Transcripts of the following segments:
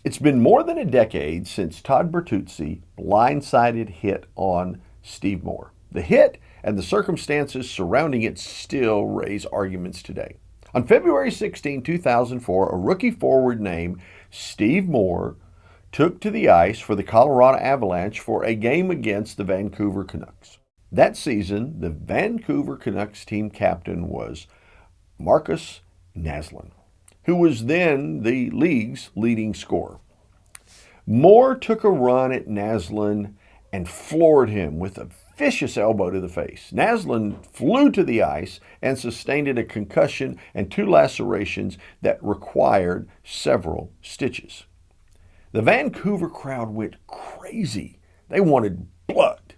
It's been more than a decade since Todd Bertuzzi blindsided hit on Steve Moore. The hit and the circumstances surrounding it still raise arguments today. On February 16, 2004, a rookie forward named Steve Moore took to the ice for the Colorado Avalanche for a game against the Vancouver Canucks. That season, the Vancouver Canucks team captain was Marcus Naslund, who was then the league's leading scorer. Moore took a run at Naslund and floored him with a vicious elbow to the face. Naslund flew to the ice and sustained a concussion and 2 lacerations that required several stitches. The Vancouver crowd went crazy. They wanted blood.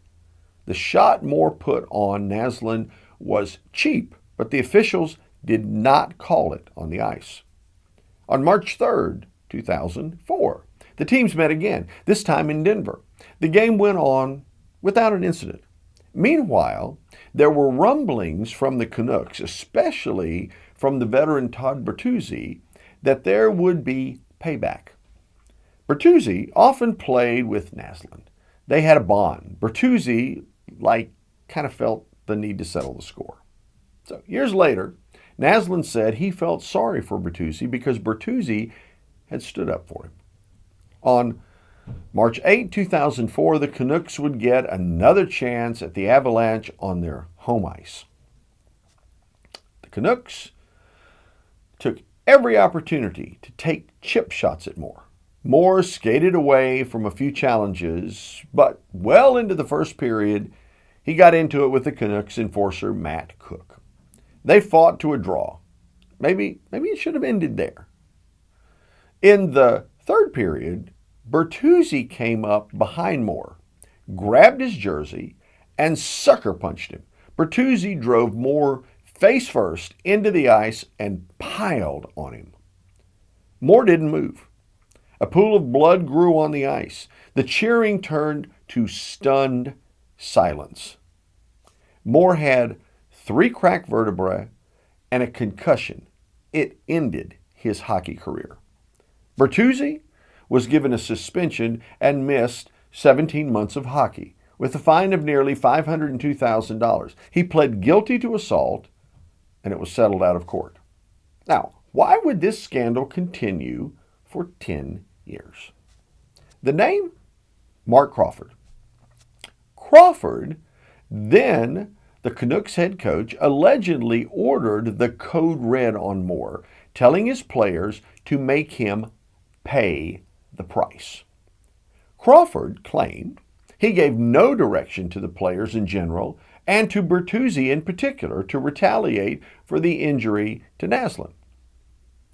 The shot Moore put on Naslund was cheap, but the officials did not call it on the ice. On March 3rd, 2004, the teams met again, this time in Denver. The game went on without an incident. Meanwhile, there were rumblings from the Canucks, especially from the veteran Todd Bertuzzi, that there would be payback. Bertuzzi often played with Naslund. They had a bond. Bertuzzi, kind of felt the need to settle the score. So years later, Naslund said he felt sorry for Bertuzzi because Bertuzzi had stood up for him. On March 8, 2004, the Canucks would get another chance at the Avalanche on their home ice. The Canucks took every opportunity to take chip shots at Moore. Moore skated away from a few challenges, but well into the first period, he got into it with the Canucks enforcer Matt Cook. They fought to a draw. Maybe it should have ended there. In the third period, Bertuzzi came up behind Moore, grabbed his jersey, and sucker punched him. Bertuzzi drove Moore face first into the ice and piled on him. Moore didn't move. A pool of blood grew on the ice. The cheering turned to stunned silence. Moore had 3 cracked vertebrae and a concussion. It ended his hockey career. Bertuzzi was given a suspension and missed 17 months of hockey with a fine of nearly $502,000. He pled guilty to assault, and it was settled out of court. Now, why would this scandal continue for 10 years? The name? Mark Crawford. Crawford, then the Canucks head coach, allegedly ordered the code red on Moore, telling his players to make him pay the price. Crawford claimed he gave no direction to the players in general and to Bertuzzi in particular to retaliate for the injury to Naslund.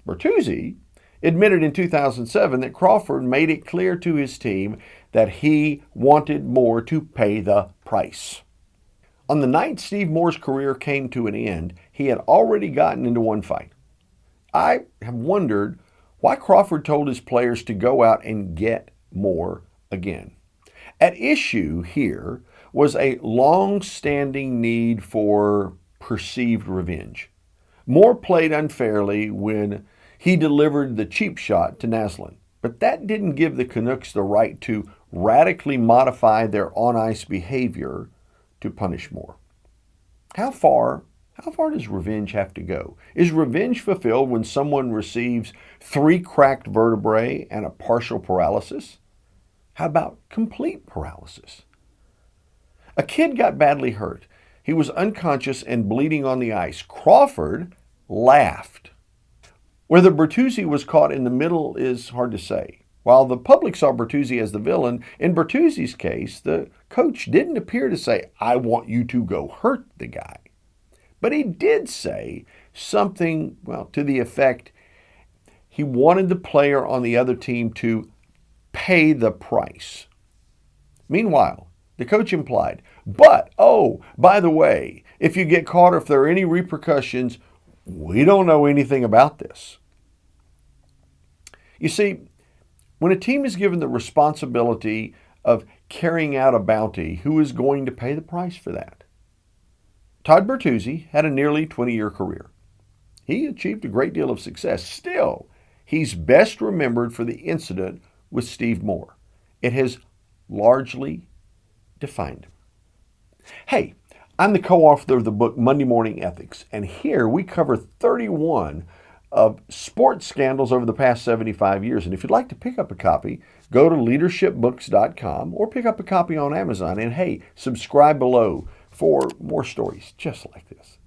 Bertuzzi admitted in 2007 that Crawford made it clear to his team that he wanted Moore to pay the price. On the night Steve Moore's career came to an end, he had already gotten into one fight. I have wondered why Crawford told his players to go out and get Moore again. At issue here was a long-standing need for perceived revenge. Moore played unfairly when he delivered the cheap shot to Naslund, but that didn't give the Canucks the right to radically modify their on-ice behavior to punish Moore. How far does revenge have to go? Is revenge fulfilled when someone receives 3 cracked vertebrae and a partial paralysis? How about complete paralysis? A kid got badly hurt. He was unconscious and bleeding on the ice. Crawford laughed. Whether Bertuzzi was caught in the middle is hard to say. While the public saw Bertuzzi as the villain, in Bertuzzi's case, the coach didn't appear to say, "I want you to go hurt the guy." But he did say something, to the effect, he wanted the player on the other team to pay the price. Meanwhile, the coach implied, by the way, if you get caught or if there are any repercussions, we don't know anything about this. You see, when a team is given the responsibility of carrying out a bounty, who is going to pay the price for that? Todd Bertuzzi had a nearly 20-year career. He achieved a great deal of success. Still, He's best remembered for the incident with Steve Moore. It has largely defined him. Hey, I'm the co-author of the book Monday Morning Ethics, and here we cover 31 of sports scandals over the past 75 years. And if you'd like to pick up a copy, go to leadershipbooks.com or pick up a copy on Amazon. And hey, subscribe below for more stories just like this.